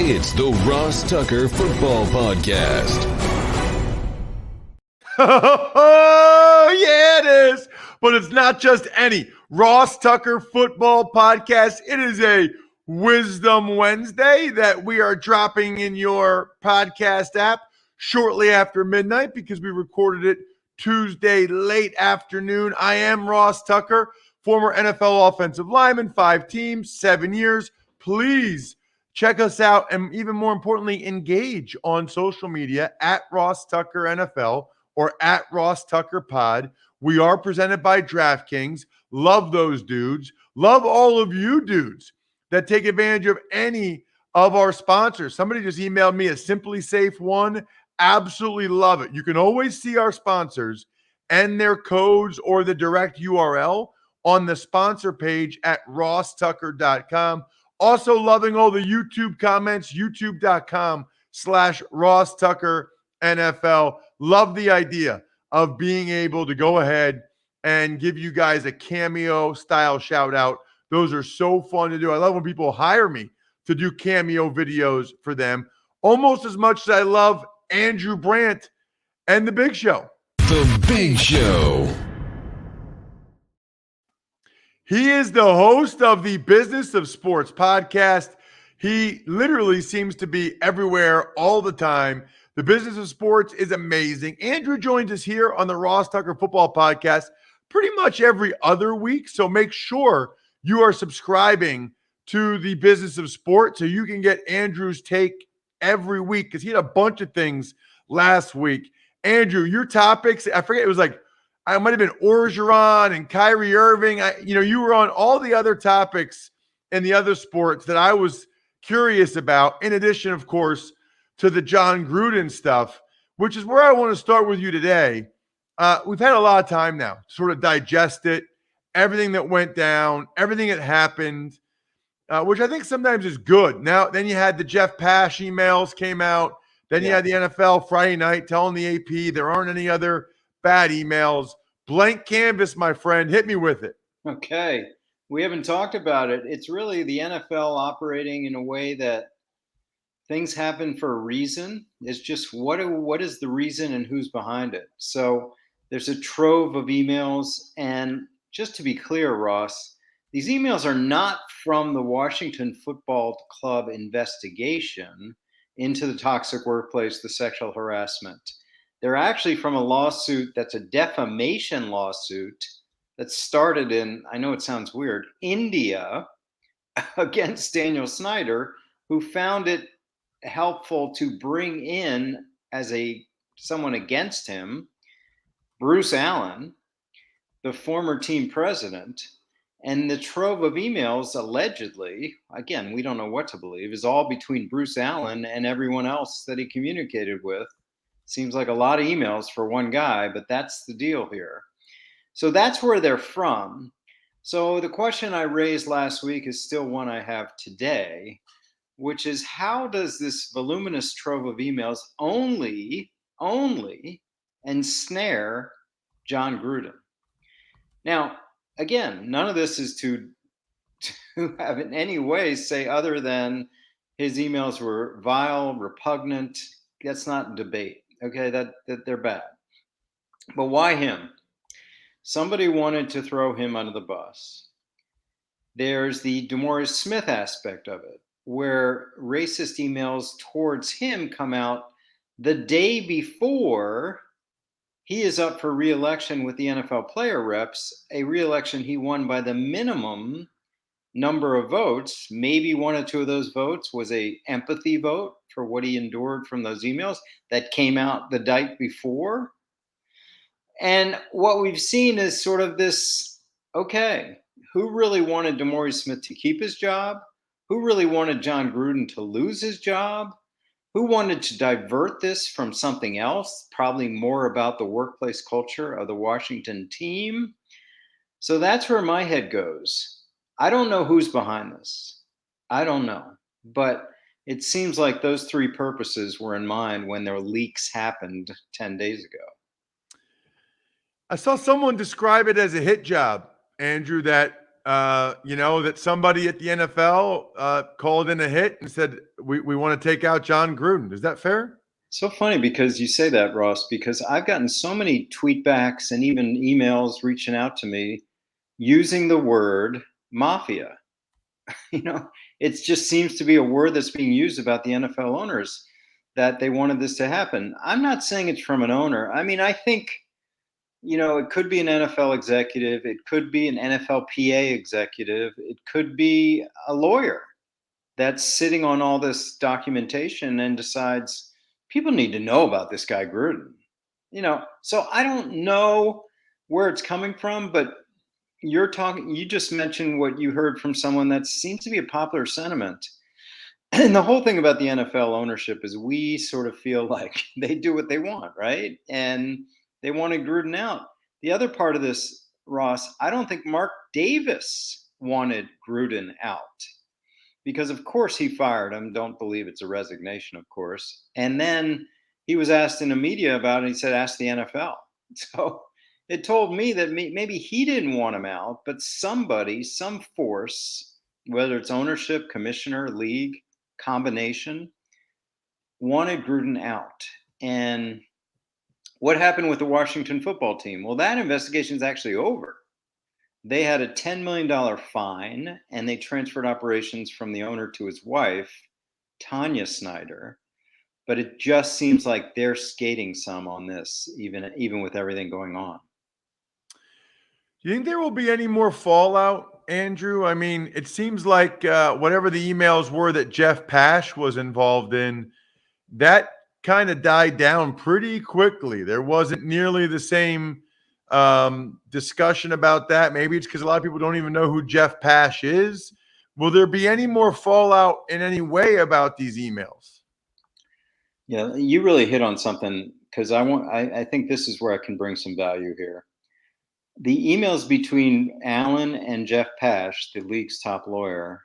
It's the Ross Tucker Football Podcast. Oh, yeah, it is. But it's not just any Ross Tucker Football Podcast. It is a Wisdom Wednesday that we are dropping in your podcast app shortly after midnight because we recorded it Tuesday late afternoon. I am Ross Tucker, former NFL offensive lineman, 5 teams, 7 years. Please check us out and even more importantly, engage on social media at Ross Tucker NFL or at Ross Tucker Pod. We are presented by DraftKings. Love those dudes. Love all of you dudes that take advantage of any of our sponsors. Somebody just emailed me a Simply Safe one. Absolutely love it. You can always see our sponsors and their codes or the direct URL on the sponsor page at rosstucker.com. Also loving all the YouTube comments, youtube.com/Ross Tucker NFL. Love the idea of being able to go ahead and give you guys a cameo style shout out. Those are so fun to do. I love when people hire me to do cameo videos for them, almost as much as I love Andrew Brandt and The Big Show. The Big Show. He is the host of the Business of Sports podcast. He literally seems to be everywhere all the time. The Business of Sports is amazing. Andrew joins us here on the Ross Tucker Football Podcast pretty much every other week. So make sure you are subscribing to the Business of Sports so you can get Andrew's take every week because he had a bunch of things last week. Andrew, your topics, I forget, it was like, I might have been Orgeron and Kyrie Irving. You were on all the other topics in the other sports that I was curious about, in addition, of course, to the John Gruden stuff, which is where I want to start with you today. We've had a lot of time now to sort of digest it, everything that went down, everything that happened, which I think sometimes is good. Now, then you had the Jeff Pash emails came out. Then you had the NFL Friday night telling the AP there aren't any other bad emails. Blank canvas, my friend. Hit me with it. Okay. We haven't talked about it. It's really the NFL operating in a way that things happen for a reason. It's just what is the reason and who's behind it. So there's a trove of emails. And just to be clear, Ross, these emails are not from the Washington Football Club investigation into the toxic workplace, the sexual harassment. They're actually from a lawsuit that's a defamation lawsuit that started in, I know it sounds weird, India against Daniel Snyder, who found it helpful to bring in as someone against him, Bruce Allen, the former team president. And the trove of emails, allegedly, again, we don't know what to believe, is all between Bruce Allen and everyone else that he communicated with. Seems like a lot of emails for one guy, but that's the deal here. So that's where they're from. So the question I raised last week is still one I have today, which is how does this voluminous trove of emails only ensnare John Gruden? Now, again, none of this is to have in any way say other than his emails were vile, repugnant. That's not debate. Okay, that they're bad. But why him? Somebody wanted to throw him under the bus. There's the DeMaurice Smith aspect of it, where racist emails towards him come out the day before he is up for re-election with the NFL player reps, a re-election he won by the minimum number of votes. Maybe one or two of those votes was a empathy vote for what he endured from those emails that came out the night before. And what we've seen is sort of this, okay, who really wanted DeMaurice Smith to keep his job? Who really wanted John Gruden to lose his job? Who wanted to divert this from something else, probably more about the workplace culture of the Washington team? So that's where my head goes. I don't know who's behind this. I don't know. But it seems like those three purposes were in mind when their leaks happened 10 days ago. I saw someone describe it as a hit job, Andrew, that that somebody at the NFL called in a hit and said, we want to take out John Gruden. Is that fair? So funny because you say that, Ross, because I've gotten so many tweetbacks and even emails reaching out to me using the word mafia. It just seems to be a word that's being used about the NFL owners, that they wanted this to happen. I'm not saying it's from an owner. I mean, I think, it could be an NFL executive, it could be an NFLPA executive, it could be a lawyer that's sitting on all this documentation and decides people need to know about this guy Gruden. So I don't know where it's coming from, but you just mentioned what you heard from someone that seems to be a popular sentiment. And the whole thing about the NFL ownership is we sort of feel like they do what they want, right? And they wanted Gruden out. The other part of this, Ross, I don't think Mark Davis wanted Gruden out because, of course, he fired him. Don't believe it's a resignation, of course. And then he was asked in the media about it. He said, ask the NFL. So it told me that maybe he didn't want him out, but somebody, some force, whether it's ownership, commissioner, league, combination, wanted Gruden out. And what happened with the Washington football team? Well, that investigation is actually over. They had a $10 million fine, and they transferred operations from the owner to his wife, Tanya Snyder. But it just seems like they're skating some on this, even with everything going on. Do you think there will be any more fallout, Andrew? I mean, it seems like whatever the emails were that Jeff Pash was involved in, that kind of died down pretty quickly. There wasn't nearly the same discussion about that. Maybe it's because a lot of people don't even know who Jeff Pash is. Will there be any more fallout in any way about these emails? Yeah, you really hit on something because I think this is where I can bring some value here. The emails between Allen and Jeff Pash, the league's top lawyer,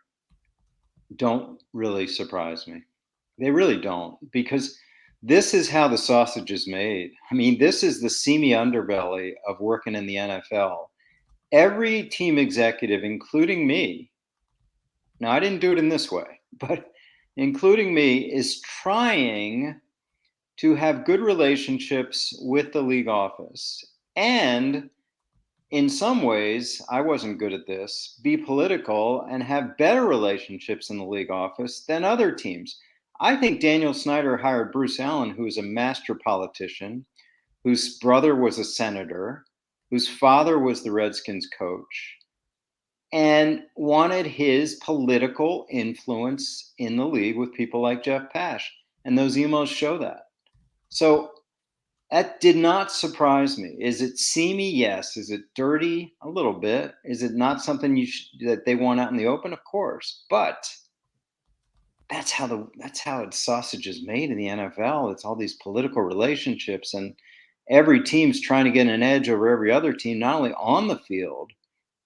don't really surprise me. They really don't, because this is how the sausage is made. I mean, this is the seamy underbelly of working in the NFL. Every team executive, including me, now I didn't do it in this way, but including me, is trying to have good relationships with the league office and, in some ways, I wasn't good at this, be political and have better relationships in the league office than other teams. I think Daniel Snyder hired Bruce Allen, who is a master politician, whose brother was a senator, whose father was the Redskins coach, and wanted his political influence in the league with people like Jeff Pash. And those emails show that. So that did not surprise me. Is it seamy? Yes. Is it dirty? A little bit. Is it not something that they want out in the open? Of course. But that's how it's sausage is made in the NFL. It's all these political relationships, and every team's trying to get an edge over every other team, not only on the field,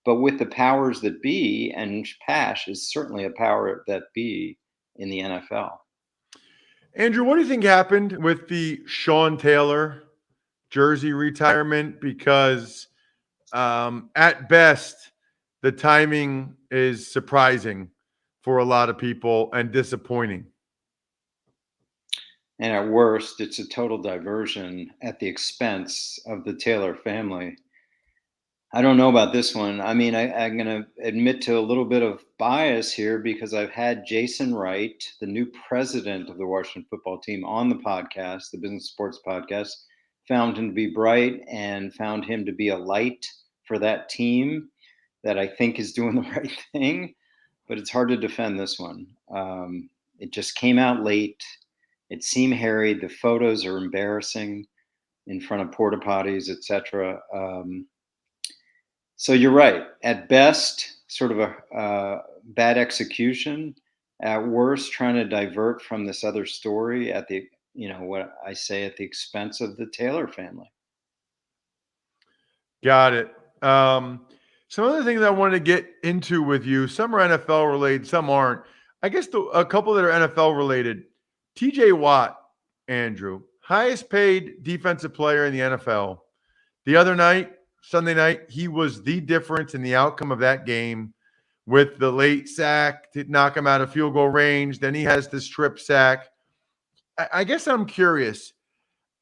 but with the powers that be. And Pash is certainly a power that be in the NFL. Andrew, what do you think happened with the Sean Taylor jersey retirement? Because at best, the timing is surprising for a lot of people and disappointing. And at worst, it's a total diversion at the expense of the Taylor family. I don't know about this one. I mean, I'm going to admit to a little bit of bias here because I've had Jason Wright, the new president of the Washington football team, on the podcast, the Business Sports Podcast, found him to be bright and found him to be a light for that team that I think is doing the right thing. But it's hard to defend this one. It just came out late. It seemed hairy. The photos are embarrassing in front of porta potties, etc. So you're right. At best, sort of a bad execution. At worst, trying to divert from this other story at the, what I say, at the expense of the Taylor family. Got it. Some other things I wanted to get into with you. Some are NFL related, some aren't. I guess a couple that are NFL related. TJ Watt, Andrew, highest paid defensive player in the NFL. The other night, Sunday night. He was the difference in the outcome of that game with the late sack to knock him out of field goal range. Then he has the strip sack. I guess I'm curious.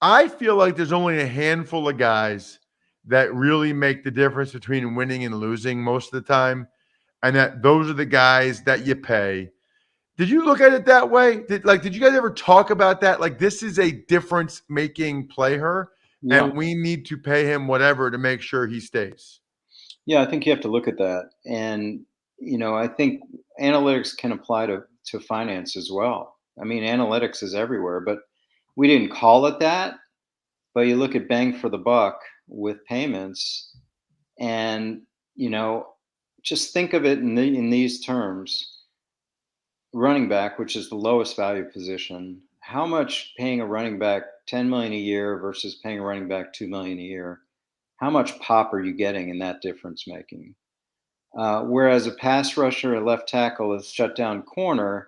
I feel like there's only a handful of guys that really make the difference between winning and losing most of the time, and that those are the guys that you pay. Did you look at it that way? Did you guys ever talk about that? Like, this is a difference-making player, Yeah. and we need to pay him whatever to make sure he stays. Yeah, I think you have to look at that. And, I think analytics can apply to finance as well. I mean, analytics is everywhere, but we didn't call it that. But you look at bang for the buck with payments, and, just think of it in these terms. Running back, which is the lowest value position, how much paying a running back 10 million a year versus paying a running back 2 million a year? How much pop are you getting in that difference making? Whereas a pass rusher, a left tackle, a shutdown corner,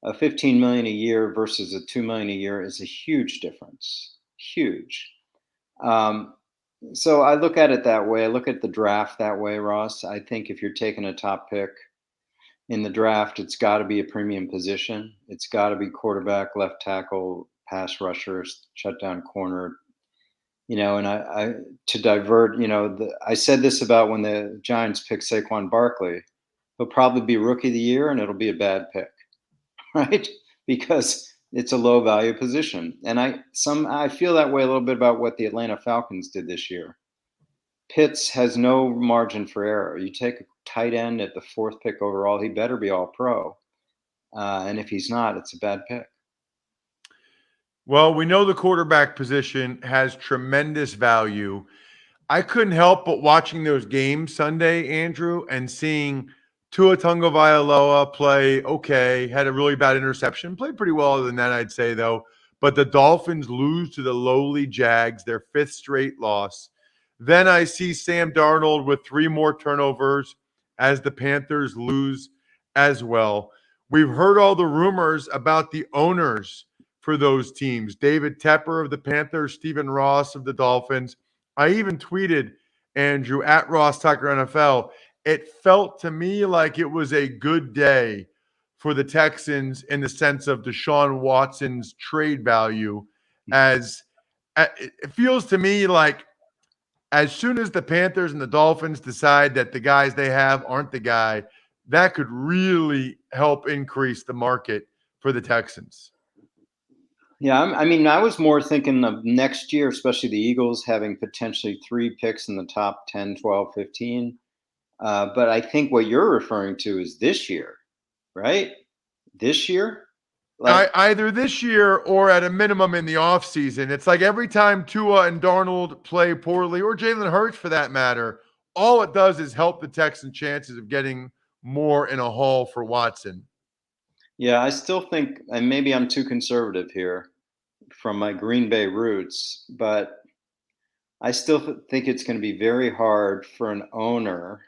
a 15 million a year versus a 2 million a year is a huge difference. Huge. So I look at it that way. I look at the draft that way, Ross. I think if you're taking a top pick in the draft, it's got to be a premium position. It's got to be quarterback, left tackle, pass rusher, shutdown corner. And I to divert, I said this about when the Giants picked Saquon Barkley. He'll probably be rookie of the year, and it'll be a bad pick, right? Because it's a low value position. And I feel that way a little bit about what the Atlanta Falcons did this year. Pitts has no margin for error. You take a tight end at the 4th pick overall, he better be all pro. And if he's not, it's a bad pick. Well, we know the quarterback position has tremendous value. I couldn't help but watching those games Sunday, Andrew, and seeing Tua Tagovailoa play okay, had a really bad interception, played pretty well other than that, I'd say, though. But the Dolphins lose to the lowly Jags, their 5th straight loss. Then I see Sam Darnold with 3 more turnovers as the Panthers lose as well. We've heard all the rumors about the owners for those teams. David Tepper of the Panthers, Stephen Ross of the Dolphins. I even tweeted, Andrew, at Ross Tucker NFL. It felt to me like it was a good day for the Texans in the sense of Deshaun Watson's trade value. As it feels to me like as soon as the Panthers and the Dolphins decide that the guys they have aren't the guy, that could really help increase the market for the Texans. Yeah, I was more thinking of next year, especially the Eagles having potentially 3 picks in the top 10, 12, 15. But I think what you're referring to is this year, right? This year? Either this year or at a minimum in the offseason. It's like every time Tua and Darnold play poorly, or Jalen Hurts for that matter, all it does is help the Texans' chances of getting more in a haul for Watson. Yeah, I still think, and maybe I'm too conservative here from my Green Bay roots, but I still think it's going to be very hard for an owner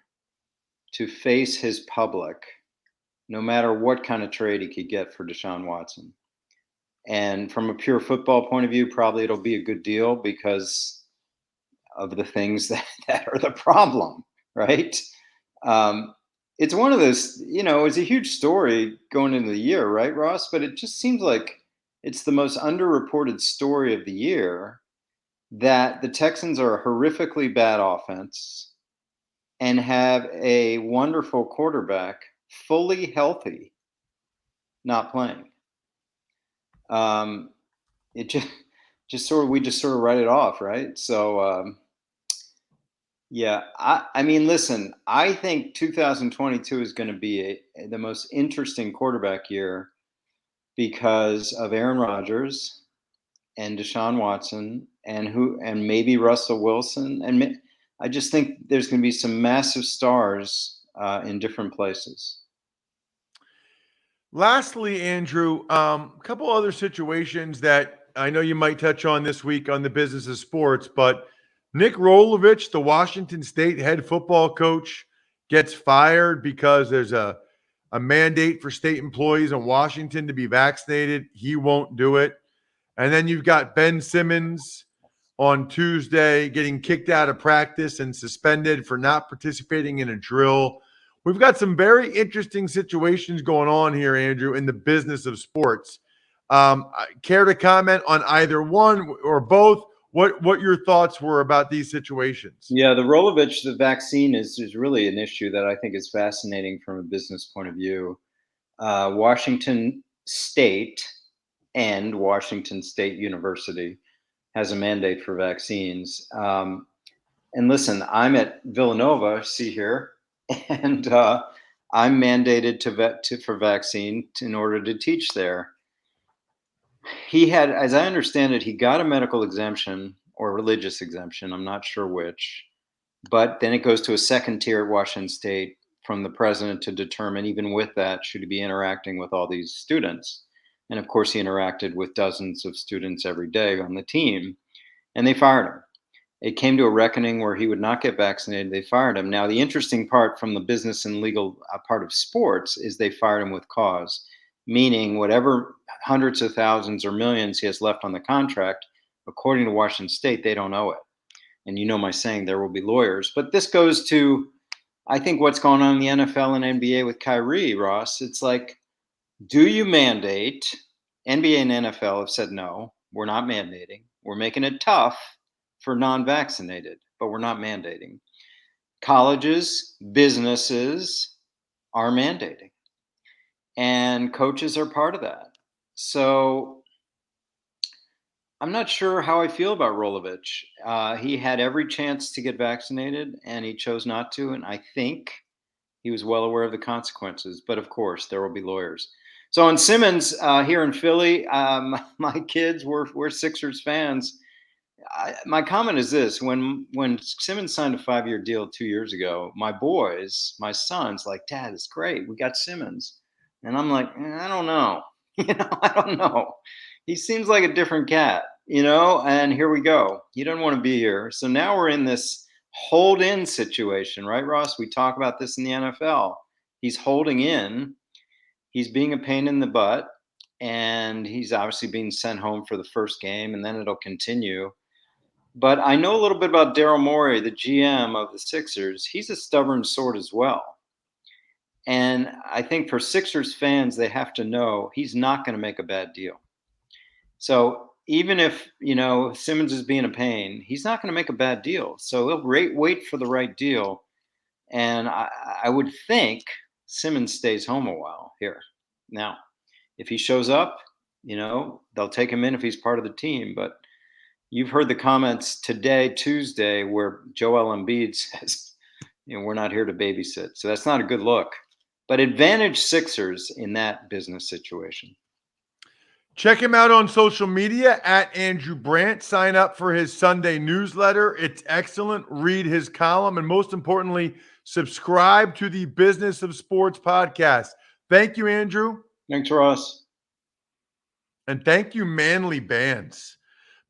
to face his public, no matter what kind of trade he could get for Deshaun Watson. And from a pure football point of view, probably it'll be a good deal because of the things that are the problem, right? It's one of those, it's a huge story going into the year, right, Ross? But it just seems like it's the most underreported story of the year that the Texans are a horrifically bad offense and have a wonderful quarterback fully healthy, not playing. It we just sort of write it off, right? So yeah, I mean, listen, I think 2022 is going to be the most interesting quarterback year because of Aaron Rodgers and Deshaun Watson and maybe Russell Wilson, and I just think there's going to be some massive stars in different places. Lastly, Andrew, a couple other situations that I know you might touch on this week on the business of sports, but Nick Rolovich, the Washington State head football coach, gets fired because there's a mandate for state employees in Washington to be vaccinated. He won't do it. And then you've got Ben Simmons on Tuesday, getting kicked out of practice and suspended for not participating in a drill. We've got some very interesting situations going on here, Andrew, in the business of sports. Care to comment on either one or both? What your thoughts were about these situations? Yeah, the Rolovich, the vaccine is really an issue that I think is fascinating from a business point of view. Washington State and Washington State University has a mandate for vaccines. And listen, I'm at Villanova, see here, and I'm mandated for vaccine in order to teach there. He had, as I understand it, he got a medical exemption or religious exemption. I'm not sure which, but then it goes to a second tier at Washington State from the president to determine, even with that, should he be interacting with all these students? And of course, he interacted with dozens of students every day on the team, and they fired him. It came to a reckoning where he would not get vaccinated. They fired him. Now, the interesting part from the business and legal part of sports is they fired him with cause, meaning whatever hundreds of thousands or millions he has left on the contract, according to Washington State, they don't owe it. And you know my saying, there will be lawyers. But this goes to, I think, what's going on in the NFL and NBA with Kyrie, Ross. It's like, do you mandate? NBA and NFL have said, no, we're not mandating. We're making it tough for non-vaccinated, but we're not mandating. Colleges, businesses are mandating. And coaches are part of that. So I'm not sure how I feel about Rolovich. He had every chance to get vaccinated, and he chose not to. And I think he was well aware of the consequences. But of course, there will be lawyers. So on Simmons here in Philly, my kids, we're Sixers fans. My comment is this: when Simmons signed a 5-year deal 2 years ago, my sons, like, Dad, it's great, we got Simmons, and I'm like, I don't know, I don't know. He seems like a different cat, and here we go. He doesn't want to be here. So now we're in this hold-in situation, right, Ross? We talk about this in the NFL. He's holding in. He's being a pain in the butt, and he's obviously being sent home for the first game, and then it'll continue. But I know a little bit about Daryl Morey, the GM of the Sixers. He's a stubborn sort as well. And I think for Sixers fans, they have to know he's not going to make a bad deal. So even if, Simmons is being a pain, he's not going to make a bad deal. So he'll wait for the right deal. And I would think Simmons stays home a while here. Now, if he shows up, they'll take him in if he's part of the team. But you've heard the comments today, Tuesday, where Joel Embiid says, we're not here to babysit. So that's not a good look. But advantage Sixers in that business situation. Check him out on social media at Andrew Brandt. Sign up for his Sunday newsletter. It's excellent. Read his column. And most importantly, subscribe to the Business of Sports podcast. Thank you, Andrew. Thanks, Ross. And thank you, Manly Bands.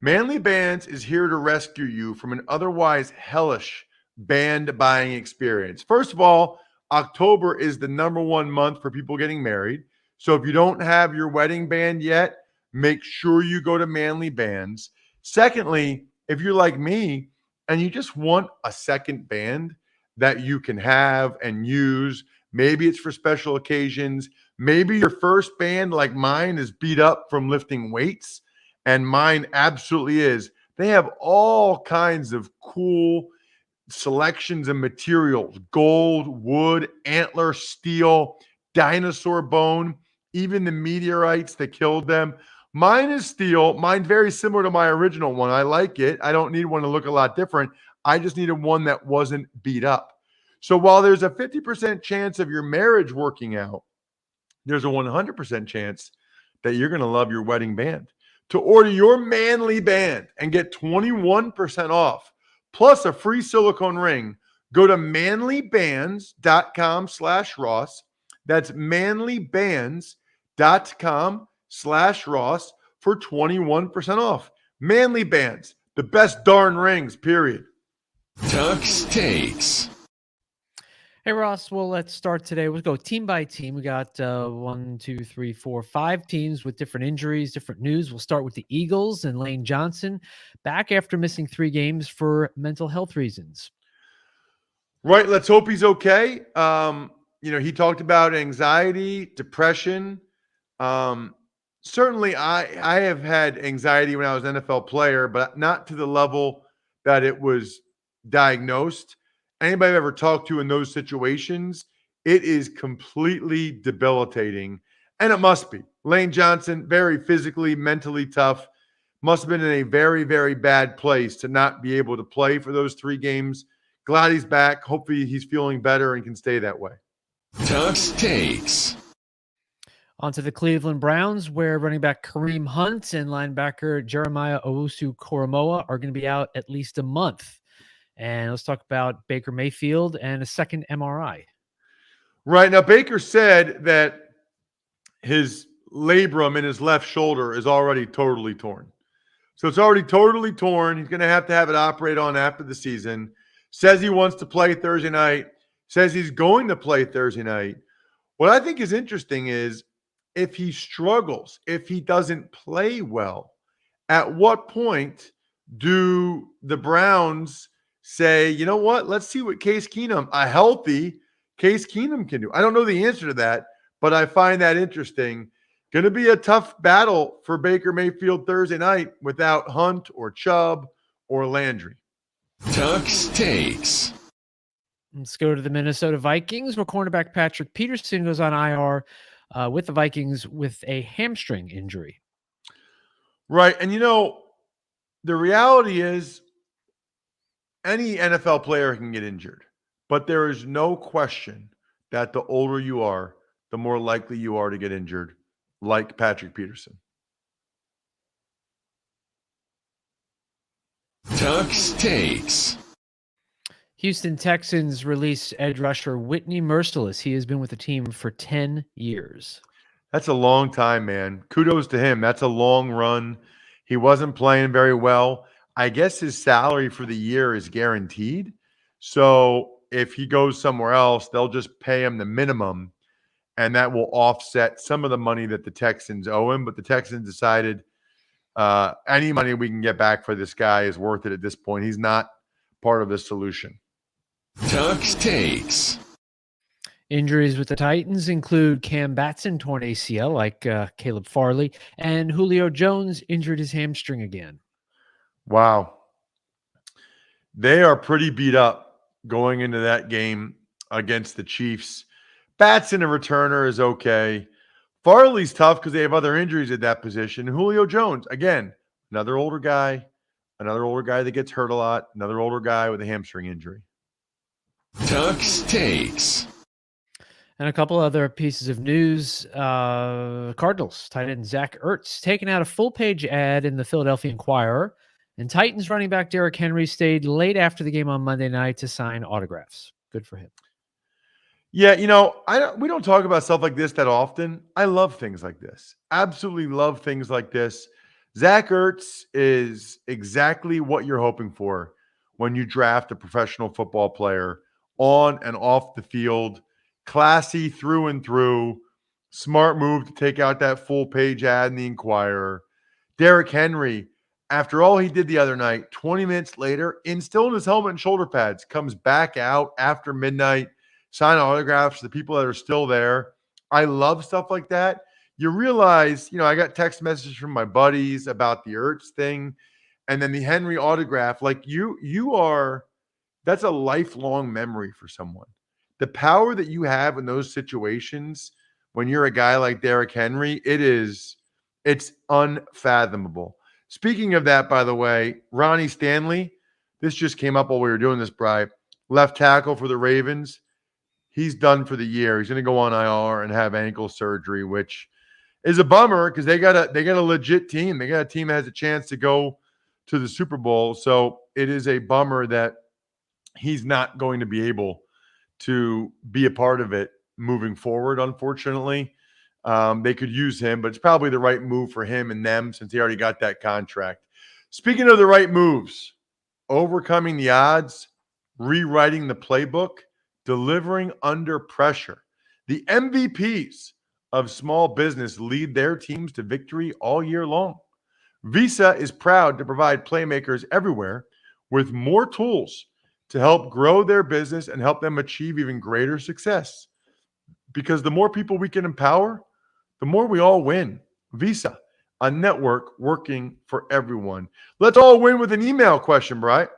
Manly Bands is here to rescue you from an otherwise hellish band buying experience. First of all, October is the #1 month for people getting married. So if you don't have your wedding band yet, make sure you go to Manly Bands. Secondly, if you're like me and you just want a second band that you can have and use, maybe it's for special occasions. Maybe your first band, like mine, is beat up from lifting weights, and mine absolutely is. They have all kinds of cool selections and materials: gold, wood, antler, steel, dinosaur bone, even the meteorites that killed them. Mine is steel. Mine very similar to my original one. I like it. I don't need one to look a lot different. I just needed one that wasn't beat up. So while there's a 50% chance of your marriage working out, there's a 100% chance that you're going to love your wedding band. To order your Manly band and get 21% off plus a free silicone ring, go to manlybands.com/Ross. That's manlybands.com/Ross for 21% off. Manly Bands, the best darn rings, period. Tux Takes. Hey, Ross. Well, let's start today. We'll go team by team. We got 1, 2, 3, 4, 5 teams with different injuries, different news. We'll start with the Eagles and Lane Johnson back after missing 3 games for mental health reasons. Right. Let's hope he's okay. He talked about anxiety, depression. Um, Certainly, I have had anxiety when I was an NFL player, but not to the level that it was diagnosed. Anybody I've ever talked to in those situations, it is completely debilitating, and it must be. Lane Johnson, very physically, mentally tough, must have been in a very, very bad place to not be able to play for those 3 games. Glad he's back. Hopefully, he's feeling better and can stay that way. Tux Takes. On to the Cleveland Browns, where running back Kareem Hunt and linebacker Jeremiah Owusu-Koramoah are going to be out at least a month. And let's talk about Baker Mayfield and a second MRI. Right. Now, Baker said that his labrum in his left shoulder is already totally torn. So it's already totally torn. He's going to have it operated on after the season. Says he wants to play Thursday night. Says he's going to play Thursday night. What I think is interesting is if he struggles, if he doesn't play well, at what point do the Browns say, you know what, let's see what Case Keenum, a healthy Case Keenum, can do? I don't know the answer to that, but I find that interesting. Going to be a tough battle for Baker Mayfield Thursday night without Hunt or Chubb or Landry. Tux Takes. Let's go to the Minnesota Vikings, where cornerback Patrick Peterson goes on IR with the Vikings with a hamstring injury. Right. And, the reality is any NFL player can get injured, but there is no question that the older you are, the more likely you are to get injured, like Patrick Peterson. Tux Takes. Houston Texans release edge rusher Whitney Merciless. He has been with the team for 10 years. That's a long time, man. Kudos to him. That's a long run. He wasn't playing very well. I guess his salary for the year is guaranteed. So if he goes somewhere else, they'll just pay him the minimum, and that will offset some of the money that the Texans owe him. But the Texans decided any money we can get back for this guy is worth it at this point. He's not part of the solution. Tux Takes. Injuries with the Titans include Cam Batson, torn ACL like Caleb Farley, and Julio Jones injured his hamstring again. Wow. They are pretty beat up going into that game against the Chiefs. Batson, a returner, is okay. Farley's tough because they have other injuries at that position. Julio Jones, again, another older guy that gets hurt a lot, another older guy with a hamstring injury. Tux Takes. And a couple other pieces of news. Cardinals tight end Zach Ertz taking out a full-page ad in the Philadelphia Inquirer. And Titans running back Derrick Henry stayed late after the game on Monday night to sign autographs. Good for him. Yeah, we don't talk about stuff like this that often. I love things like this. Absolutely love things like this. Zach Ertz is exactly what you're hoping for when you draft a professional football player on and off the field. Classy through and through. Smart move to take out that full-page ad in the Inquirer. Derrick Henry, after all he did the other night, 20 minutes later, still in his helmet and shoulder pads, comes back out after midnight, sign autographs to the people that are still there. I love stuff like that. You realize, I got text messages from my buddies about the Ertz thing, and then the Henry autograph. Like that's a lifelong memory for someone. The power that you have in those situations when you're a guy like Derrick Henry, it's unfathomable. Speaking of that, by the way, Ronnie Stanley, this just came up while we were doing this, Bri. Left tackle for the Ravens. He's done for the year. He's going to go on IR and have ankle surgery, which is a bummer because they got a legit team. They got a team that has a chance to go to the Super Bowl. So it is a bummer that he's not going to be able to be a part of it moving forward, unfortunately. They could use him, but it's probably the right move for him and them since he already got that contract. Speaking of the right moves, overcoming the odds, rewriting the playbook, delivering under pressure. The MVPs of small business lead their teams to victory all year long. Visa is proud to provide playmakers everywhere with more tools to help grow their business and help them achieve even greater success. Because the more people we can empower, the more we all win. Visa, a network working for everyone. Let's all win with an email question, Brian.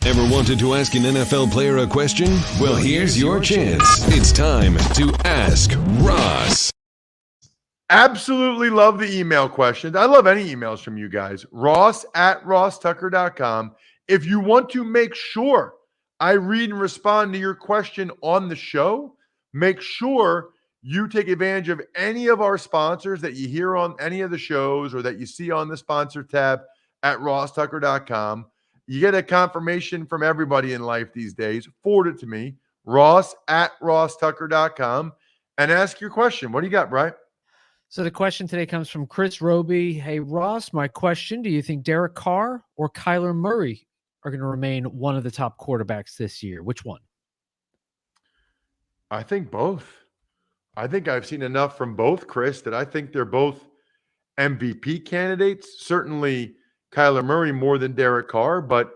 Ever wanted to ask an NFL player a question? Well, here's your chance. It's time to Ask Ross. Absolutely love the email questions. I love any emails from you guys. Ross@rosstucker.com. If you want to make sure I read and respond to your question on the show, make sure you take advantage of any of our sponsors that you hear on any of the shows or that you see on the sponsor tab at rosstucker.com. You get a confirmation from everybody in life these days. Forward it to me, ross@rosstucker.com, and ask your question. What do you got, Brian? So the question today comes from Chris Roby. Hey, Ross, my question, do you think Derek Carr or Kyler Murray are going to remain one of the top quarterbacks this year? Which one? I think both. I think I've seen enough from both, Chris, that I think they're both MVP candidates. Certainly Kyler Murray more than Derek Carr, but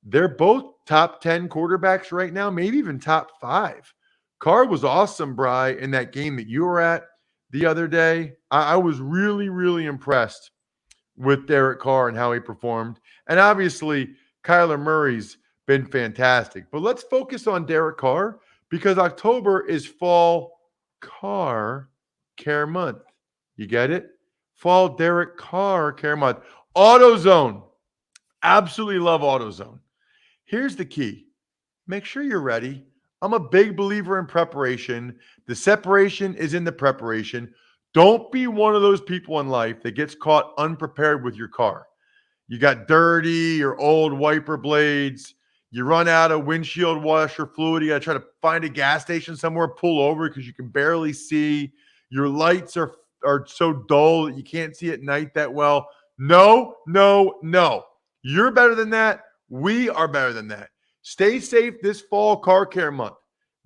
they're both top 10 quarterbacks right now, maybe even top 5. Carr was awesome, Bri, in that game that you were at the other day. I was really, really impressed with Derek Carr and how he performed. And obviously, Kyler Murray's been fantastic. But let's focus on Derek Carr because October is Fall Car Care Month. You get it? Fall Derek Carr Care Month. AutoZone. Absolutely love AutoZone. Here's the key. Make sure you're ready. I'm a big believer in preparation. The separation is in the preparation. Don't be one of those people in life that gets caught unprepared with your car. You got dirty or old wiper blades. You run out of windshield washer fluid. You got to try to find a gas station somewhere, pull over because you can barely see. Your lights are so dull that you can't see at night that well. No. You're better than that. We are better than that. Stay safe this fall car care month.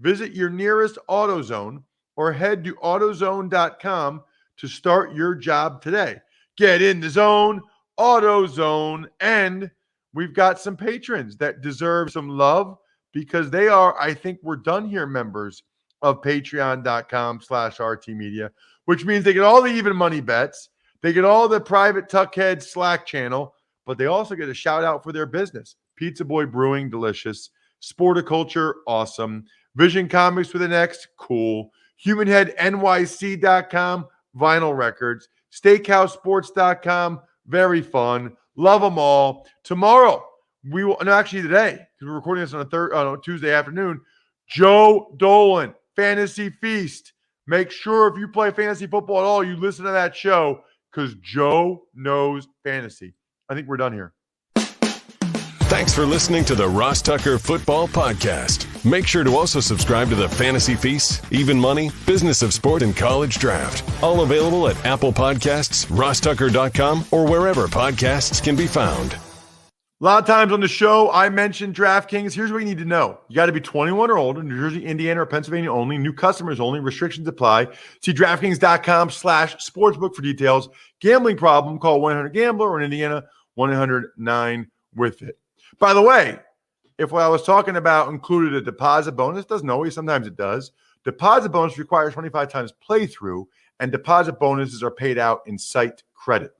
Visit your nearest AutoZone or head to AutoZone.com to start your job today. Get in the zone, AutoZone, and we've got some patrons that deserve some love because they are, I think we're done here, members of patreon.com/RTmedia, which means they get all the even money bets. They get all the private Tuckhead Slack channel, but they also get a shout out for their business. Pizza Boy Brewing, delicious. Sporticulture, awesome. Vision Comics with an X, cool. HumanHeadNYC.com, vinyl records. SteakhouseSports.com, very fun. Love them all. Tomorrow, we will, no, actually today, because we're recording this on a Tuesday afternoon, Joe Dolan, Fantasy Feast. Make sure if you play fantasy football at all, you listen to that show because Joe knows fantasy. I think we're done here. Thanks for listening to the Ross Tucker Football Podcast. Make sure to also subscribe to the Fantasy Feast, Even Money, Business of Sport, and College Draft. All available at Apple Podcasts, rosstucker.com, or wherever podcasts can be found. A lot of times on the show, I mentioned DraftKings. Here's what you need to know. You got to be 21 or older, New Jersey, Indiana, or Pennsylvania only. New customers only. Restrictions apply. See DraftKings.com/sportsbook for details. Gambling problem, call 1-800-GAMBLER, or in Indiana, 1-800-9-WITH-IT. By the way, if what I was talking about included a deposit bonus, doesn't always, sometimes it does. Deposit bonus requires 25 times playthrough, and deposit bonuses are paid out in site credit.